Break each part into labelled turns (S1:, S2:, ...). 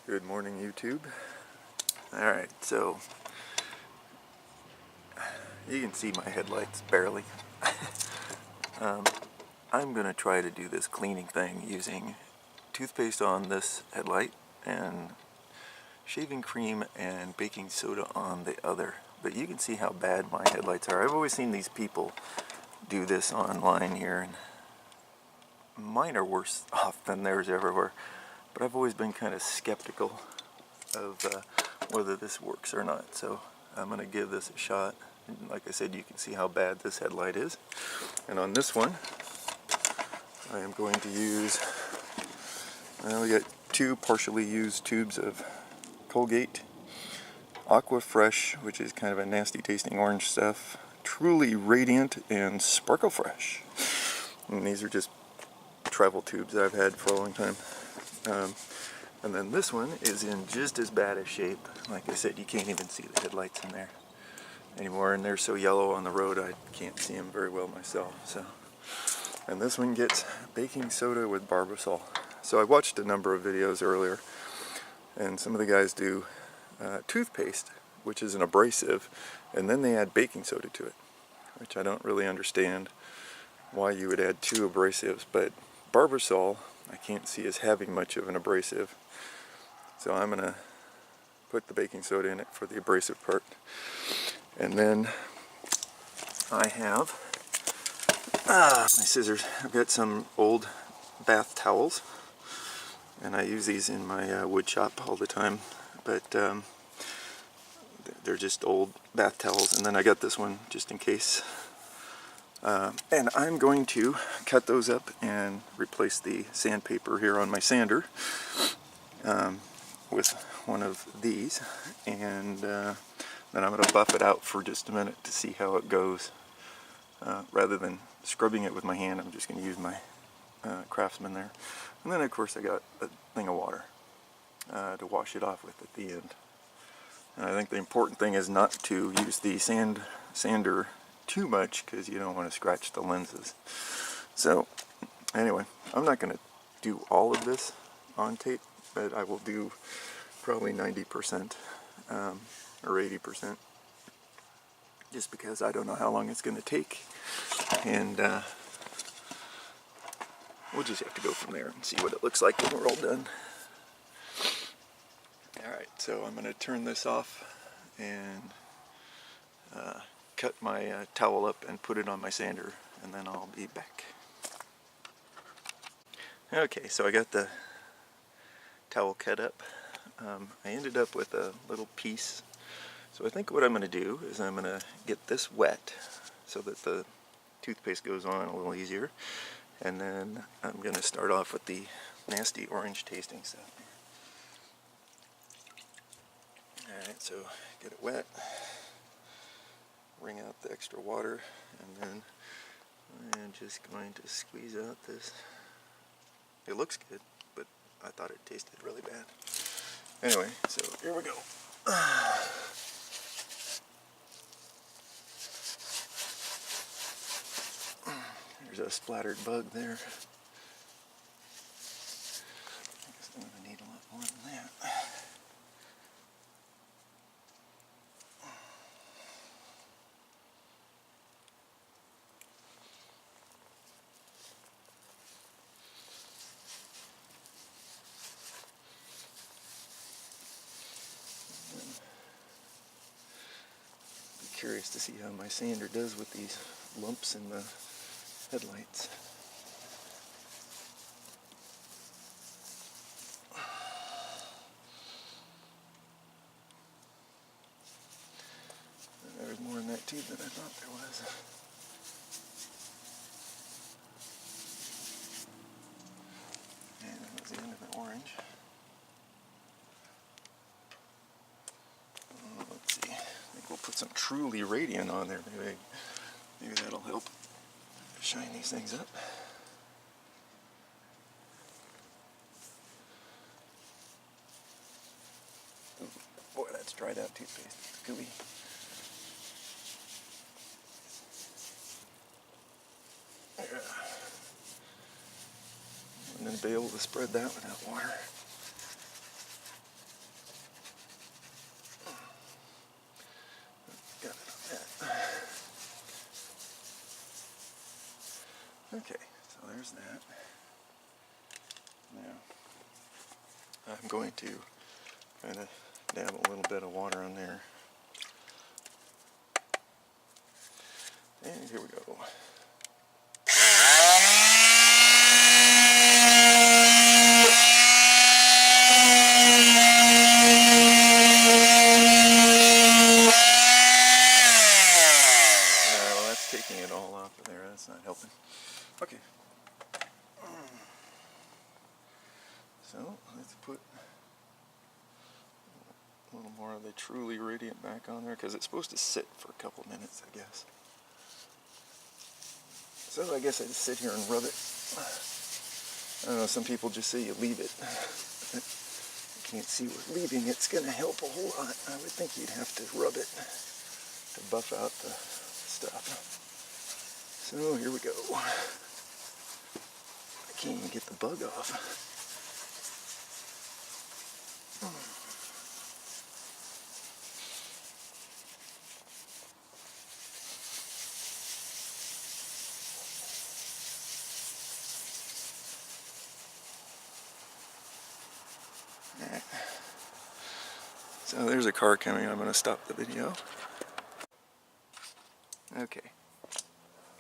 S1: Good morning, YouTube. Alright, so you can see my headlights barely. I'm going to try to do this cleaning thing using toothpaste on this headlight and shaving cream and baking soda on the other. But you can see how bad my headlights are. I've always seen these people do this online here, and mine are worse off than theirs ever were. But I've always been kind of skeptical of whether this works or not, so I'm going to give this a shot. And like I said, you can see how bad this headlight is. And on this one, I am going to use, we got two partially used tubes of Colgate Aqua Fresh, which is kind of a nasty tasting orange stuff, Truly Radiant, and Sparkle Fresh. And these are just travel tubes that I've had for a long time. And then this one is in just as bad a shape. Like I said, you can't even see the headlights in there anymore, and they're so yellow on the road I can't see them very well myself. So, and this one gets baking soda with Barbasol. So I watched a number of videos earlier, and some of the guys do toothpaste, which is an abrasive, and then they add baking soda to it, which I don't really understand why you would add two abrasives, but Barbasol I can't see as having much of an abrasive. So I'm going to put the baking soda in it for the abrasive part. And then I have my scissors. I've got some old bath towels, and I use these in my wood shop all the time, but they're just old bath towels. And then I got this one just in case. And I'm going to cut those up and replace the sandpaper here on my sander with one of these, and then I'm going to buff it out for just a minute to see how it goes. Rather than scrubbing it with my hand, I'm just going to use my Craftsman there. And then of course I got a thing of water to wash it off with at the end. And I think the important thing is not to use the sander too much, because you don't want to scratch the lenses. So anyway, I'm not going to do all of this on tape, but I will do probably 90% or 80%, just because I don't know how long it's going to take, and we'll just have to go from there and see what it looks like when we're all done. Alright, so I'm going to turn this off and cut my towel up and put it on my sander, and then I'll be back. Okay, so I got the towel cut up. I ended up with a little piece. So I think what I'm going to do is I'm going to get this wet so that the toothpaste goes on a little easier, and then I'm going to start off with the nasty orange tasting stuff. Alright, so get it wet, wring out the extra water, and then I'm just going to squeeze out this. It looks good, but I thought it tasted really bad. Anyway, so here we go. There's a splattered bug there. I guess I'm going to need a lot more than that. Curious to see how my sander does with these lumps in the headlights. There's more in that tube than I thought there was. And that was the end of the orange. Let's see. I think we'll put some Truly Radiant on there. Maybe that'll help shine these things up. Ooh, boy, that's dried out toothpaste. It's gooey. And then be able to spread that without water. I'm going to kind of dab a little bit of water on there. And here we go. Well, that's taking it all off of there. That's not helping. Okay. So let's put a little more of the Truly Radiant back on there, because it's supposed to sit for a couple minutes, I guess. So I guess I just sit here and rub it. I don't know, some people just say you leave it. You can't see where leaving it's going to help a whole lot. I would think you'd have to rub it to buff out the stuff. So here we go. I can't even get the bug off. Alright. So there's a car coming. I'm going to stop the video. Okay.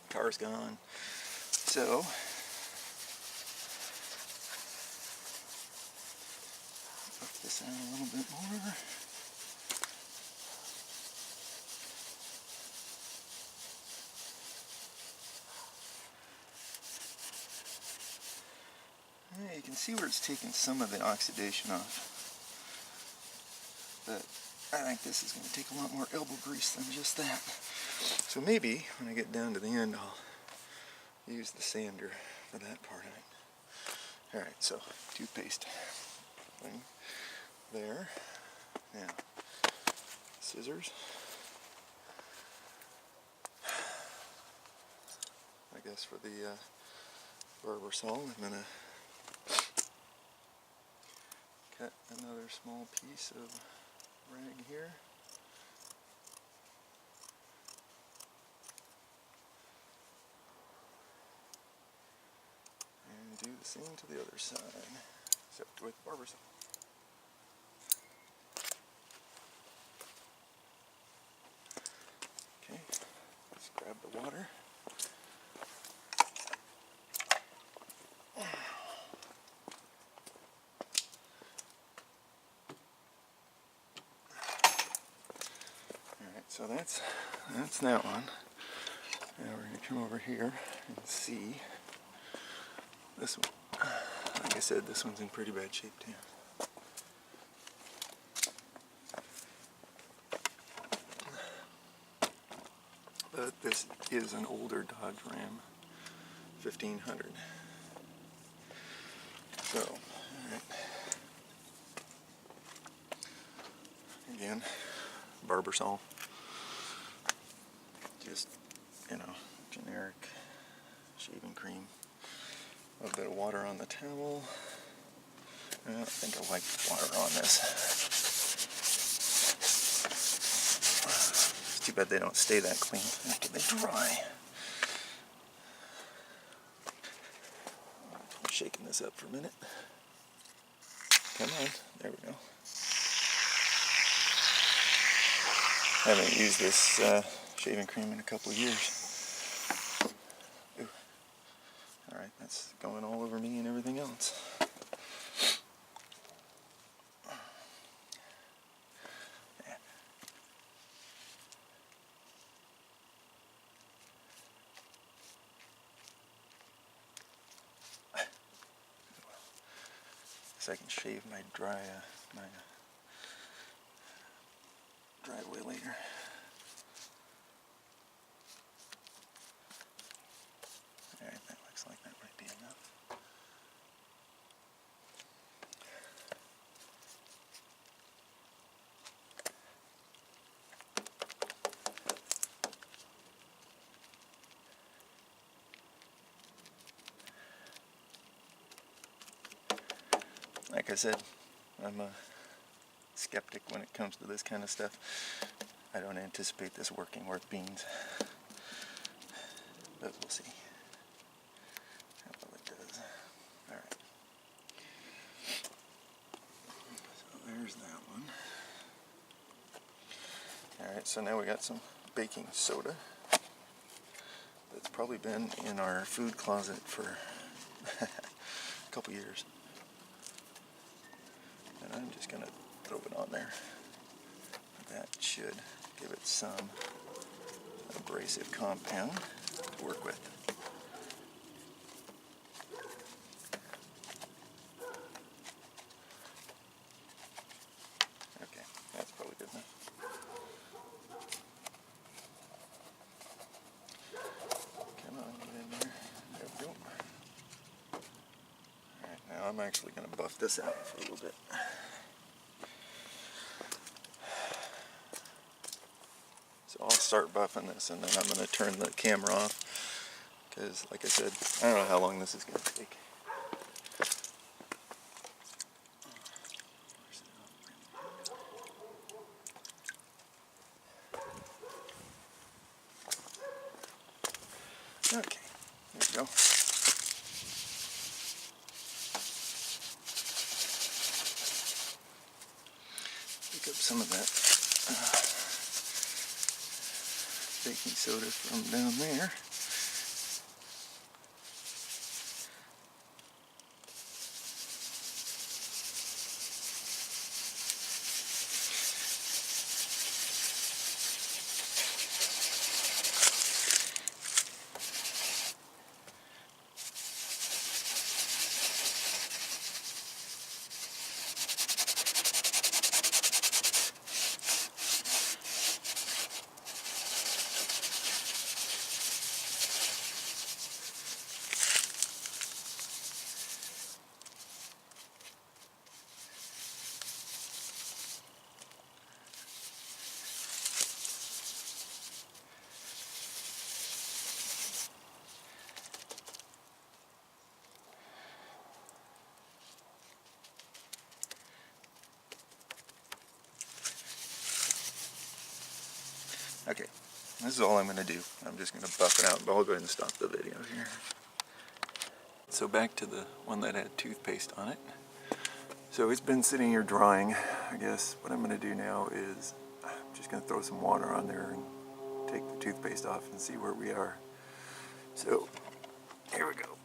S1: Car's gone. So buff this out a little bit more. Yeah, you can see where it's taken some of the oxidation off. But I think this is going to take a lot more elbow grease than just that. So maybe when I get down to the end, I'll use the sander for that part of it. Alright, so toothpaste thing there. Now, scissors. I guess for the barber saw, I'm going to cut another small piece of rag here. And do the same to the other side, except with barber saw. Okay, let's grab the water. Alright, so that's that one. Now we're going to come over here and see this one. Like I said, this one's in pretty bad shape too. But this is an older Dodge Ram 1500. So, alright. Again, barber saw. Just, generic shaving cream. A little bit of water on the towel. I think I like water on this. It's too bad they don't stay that clean after they dry. I'm shaking this up for a minute. Come on, there we go. I haven't used this shaving cream in a couple of years. Ooh. Alright, that's going all over me and everything else. So I can shave my driveway later. Alright, that looks like that might be enough. Like I said, I'm a skeptic when it comes to this kind of stuff. I don't anticipate this working worth beans, but we'll see how well it does. Alright. There's that one. Alright, so now we got some baking soda. That's probably been in our food closet for a couple years. And I'm just going to throw it on there. That should give it some abrasive compound to work with. Okay, that's probably good enough. Come on, get in there. There we go. Alright, now I'm actually going to buff this out for a little bit. So I'll start buffing this and then I'm going to turn the camera off because, like I said, I don't know how long this is going to take. Okay, there we go. Pick up some of that baking soda from down there. Okay, this is all I'm going to do. I'm just going to buff it out, but I'll go ahead and stop the video here. So back to the one that had toothpaste on it. So it's been sitting here drying. I guess what I'm going to do now is I'm just going to throw some water on there and take the toothpaste off and see where we are. So here we go.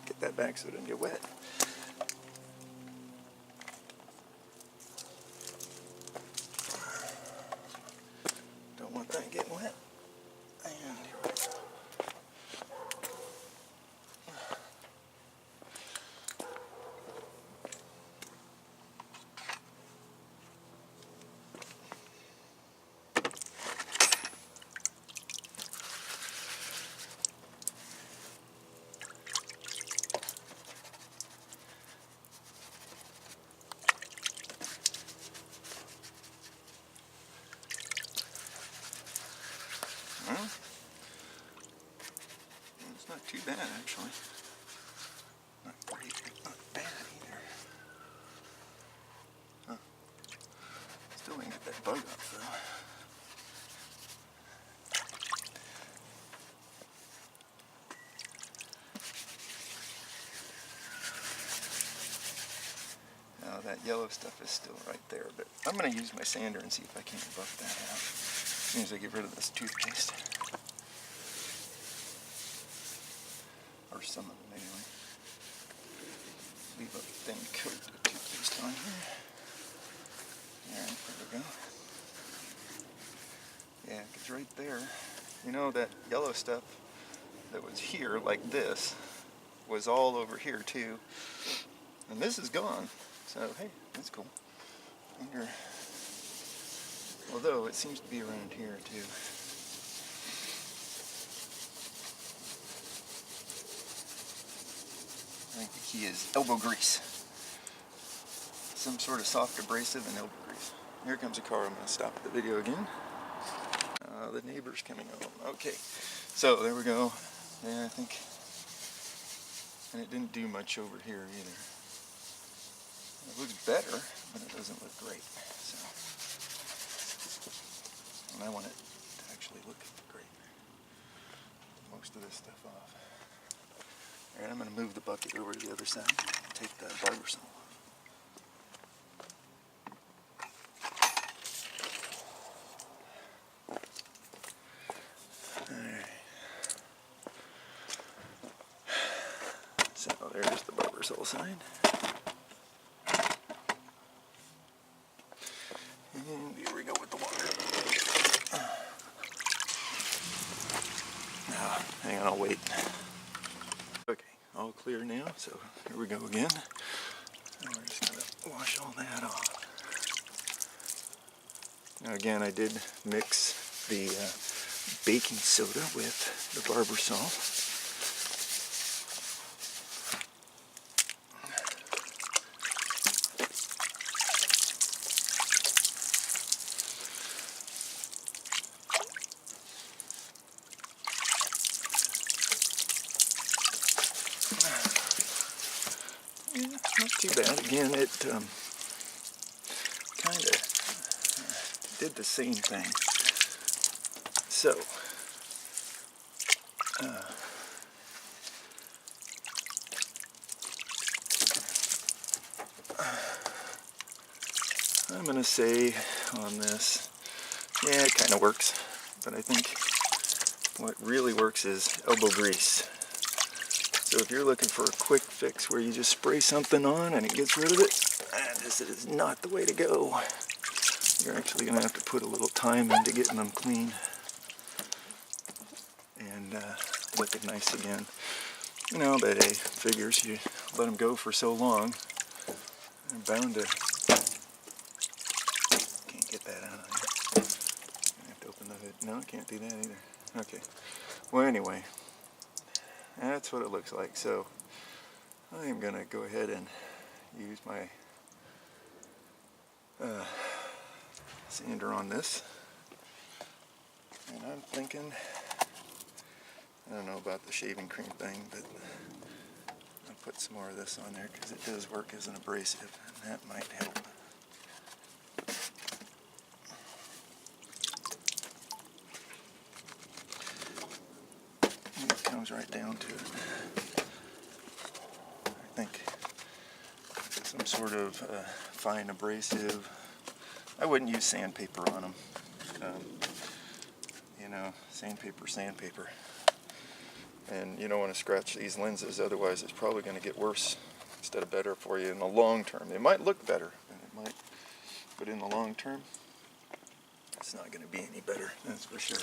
S1: Get that back so it doesn't get wet. Don't want that getting wet. And here we go. Well, it's not too bad actually. Not great, not bad either. Huh. Still didn't get that bug up though. Now that yellow stuff is still right there, but I'm going to use my sander and see if I can't buff that out as soon as I get rid of this toothpaste. Or some of it anyway. Leave a thin coat of toothpaste on here. Alright, there we go. Yeah, because right there, you know that yellow stuff that was here, like this, was all over here too. And this is gone. So, hey, that's cool. Wonder, although it seems to be around here too. I think the key is elbow grease. Some sort of soft abrasive and elbow grease. Here comes a car. I'm going to stop the video again. The neighbor's coming home. Okay, so there we go. Yeah, I think, and it didn't do much over here either. It looks better, but it doesn't look great. So, and I want it to actually look great. Most of this stuff off. Alright, I'm going to move the bucket over to the other side. Take the barber saw off. side. And here we go with the water. Hang on, I'll wait. Okay, all clear now, so here we go again. And we're just gonna wash all that off. Now again, I did mix the baking soda with the barber salt. Yeah, not too bad. Again, it kind of did the same thing. So, I'm going to say on this, yeah, it kind of works, but I think what really works is elbow grease. So if you're looking for a quick fix where you just spray something on and it gets rid of it, this is not the way to go. You're actually going to have to put a little time into getting them clean and looking nice again. You know, but hey, figures you let them go for so long, they're bound to... Can't get that out of there. I have to open the hood. No, I can't do that either. Okay. Well, anyway, that's what it looks like. So I'm going to go ahead and use my sander on this. And I'm thinking, I don't know about the shaving cream thing, but I'll put some more of this on there because it does work as an abrasive, and that might help. And it comes right down to it. I think some sort of fine abrasive. I wouldn't use sandpaper on them. You know, sandpaper. And you don't want to scratch these lenses, otherwise it's probably going to get worse instead of better for you in the long term. It might look better, but in the long term, it's not going to be any better, that's for sure.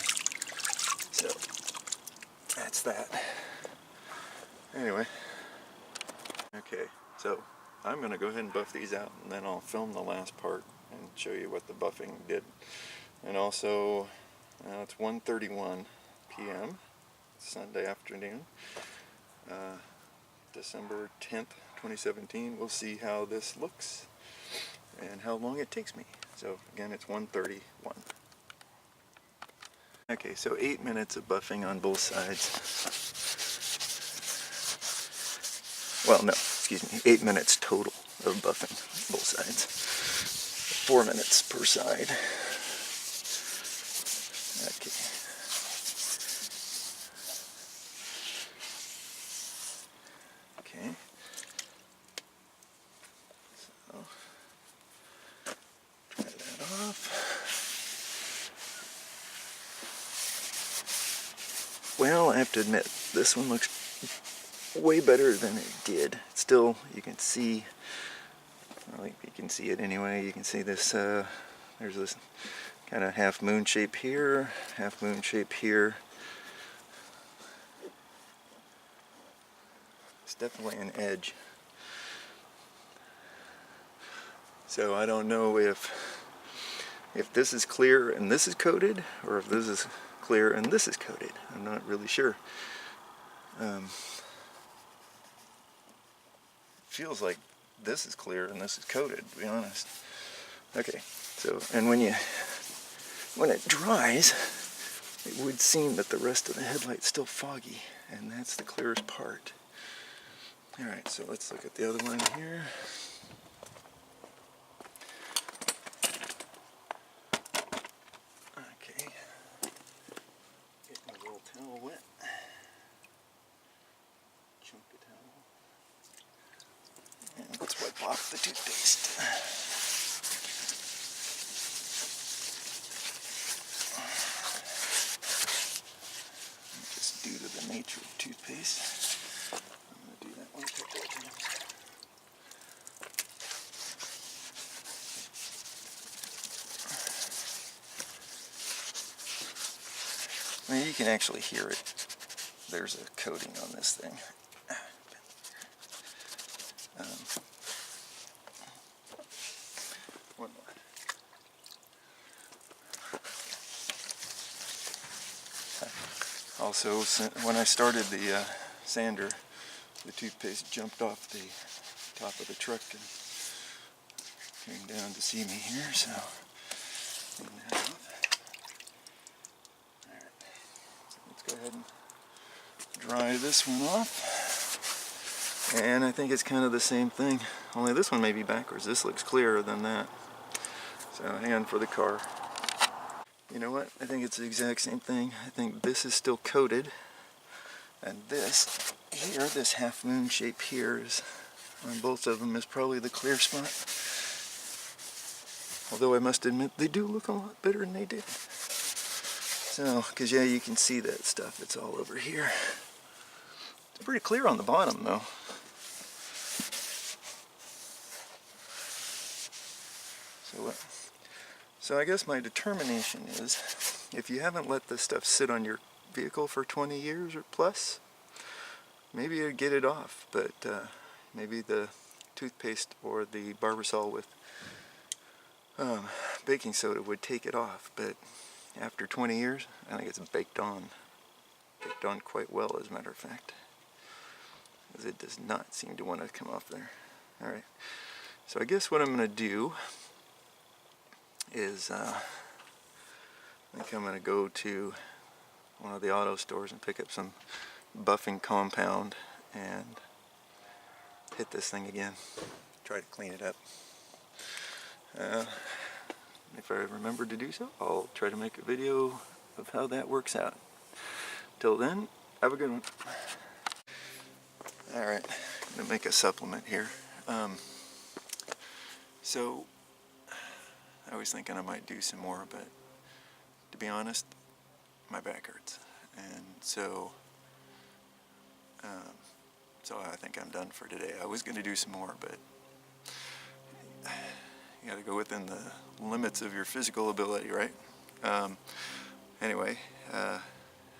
S1: So, that's that. Anyway, okay, so I'm going to go ahead and buff these out, and then I'll film the last part and show you what the buffing did. And also, it's 1:31 p.m. Sunday afternoon, December 10th, 2017. We'll see how this looks and how long it takes me. So again, it's 1:31. Okay, so 8 minutes of buffing on both sides. Well, no, excuse me, 8 minutes total of buffing on both sides. 4 minutes per side. Okay. Okay. So, try that off. Well, I have to admit, this one looks way better than it did. Still, you can see, I think you can see it anyway, you can see this, there's this kind of half moon shape here, half moon shape here. It's definitely an edge. So I don't know if this is clear and this is coated, or if this is clear and this is coated. I'm not really sure. Feels like this is clear and this is coated, to be honest. Okay, so, and when it dries, it would seem that the rest of the headlight's still foggy, and that's the clearest part. Alright, so let's look at the other one here. Okay, get my little towel wet. Chunk the towel. And let's wipe off the toothpaste. Just due to the nature of toothpaste, I'm going to do that one a couple of times. can actually hear it. There's a coating on this thing. One more. Also, when I started the sander, the toothpaste jumped off the top of the truck and came down to see me here, so clean that off. Alright, so let's go ahead and dry this one off. And I think it's kind of the same thing, only this one may be backwards. This looks clearer than that. So hang on for the car. You know what? I think it's the exact same thing. I think this is still coated, and this here, this half moon shape here, is on both of them is probably the clear spot. Although I must admit they do look a lot better than they did. So, because yeah, you can see that stuff. It's all over here. It's pretty clear on the bottom though. So I guess my determination is, if you haven't let this stuff sit on your vehicle for 20 years or plus, maybe you'd get it off, but maybe the toothpaste or the Barbasol with baking soda would take it off. But after 20 years, I think it's baked on quite well, as a matter of fact, because it does not seem to want to come off there. Alright, so I guess what I'm going to do is I think I'm going to go to one of the auto stores and pick up some buffing compound and hit this thing again, try to clean it up. If I remember to do so, I'll try to make a video of how that works out. Till then, have a good one. Alright, I'm going to make a supplement here. So I was thinking I might do some more, but to be honest, my back hurts, and so I think I'm done for today. I was going to do some more, but you got to go within the limits of your physical ability, right? Anyway,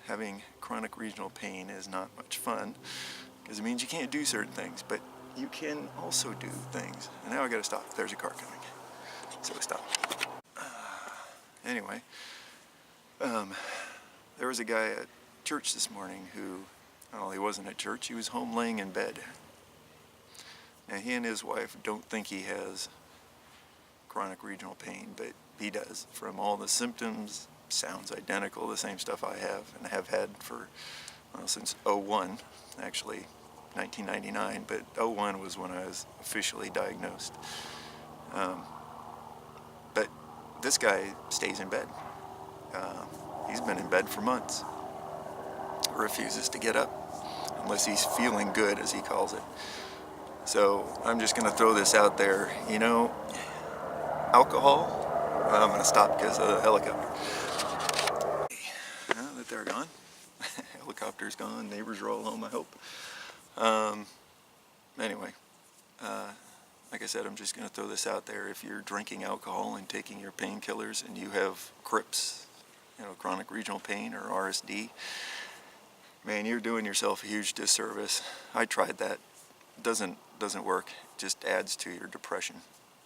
S1: having chronic regional pain is not much fun, because it means you can't do certain things, but you can also do things. And now I got to stop. There's a car coming. So we stop. Anyway, there was a guy at church this morning who, well, he wasn't at church, he was home laying in bed. Now, he and his wife don't think he has chronic regional pain, but he does. From all the symptoms, sounds identical, the same stuff I have and have had for, well, since 01, actually 1999, but 01 was when I was officially diagnosed. But this guy stays in bed. He's been in bed for months. Refuses to get up unless he's feeling good, as he calls it. So I'm just going to throw this out there. You know, alcohol, I'm going to stop because of the helicopter. Now that they're gone, helicopter's gone, neighbors are all home, I hope. Anyway, like I said, I'm just going to throw this out there. If you're drinking alcohol and taking your painkillers and you have CRIPS, you know, chronic regional pain, or RSD, man, you're doing yourself a huge disservice. I tried that. Doesn't work. It just adds to your depression.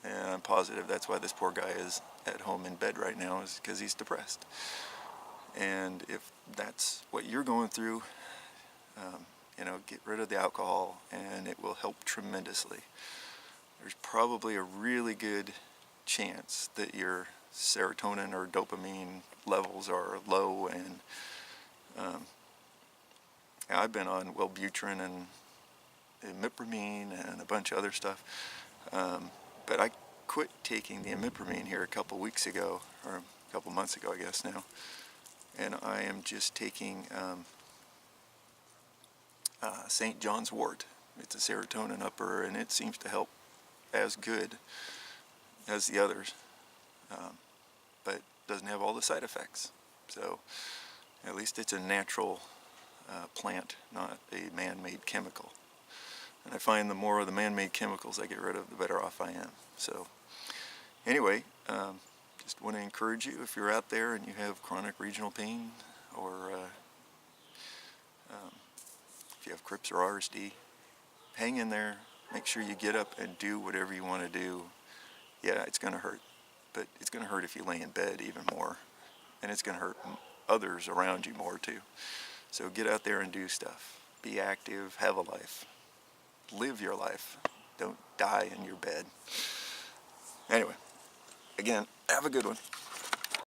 S1: And I'm positive that's why this poor guy is at home in bed right now, is because he's depressed. And if that's what you're going through, you know, get rid of the alcohol and it will help tremendously. There's probably a really good chance that your serotonin or dopamine levels are low, and I've been on Wellbutrin and imipramine and a bunch of other stuff, but I quit taking the imipramine here a couple weeks ago, or a couple months ago I guess now, and I am just taking St. John's wort. It's a serotonin upper, and it seems to help as good as the others, but doesn't have all the side effects. So at least it's a natural plant, not a man-made chemical. And I find the more of the man-made chemicals I get rid of, the better off I am. So anyway, just want to encourage you, if you're out there and you have chronic regional pain, or if you have Crips or RSD, hang in there. Make sure you get up and do whatever you want to do. Yeah, it's going to hurt, but it's going to hurt if you lay in bed even more, and it's going to hurt others around you more too. So get out there and do stuff. Be active, have a life. Live your life. Don't die in your bed. Anyway, again, have a good one.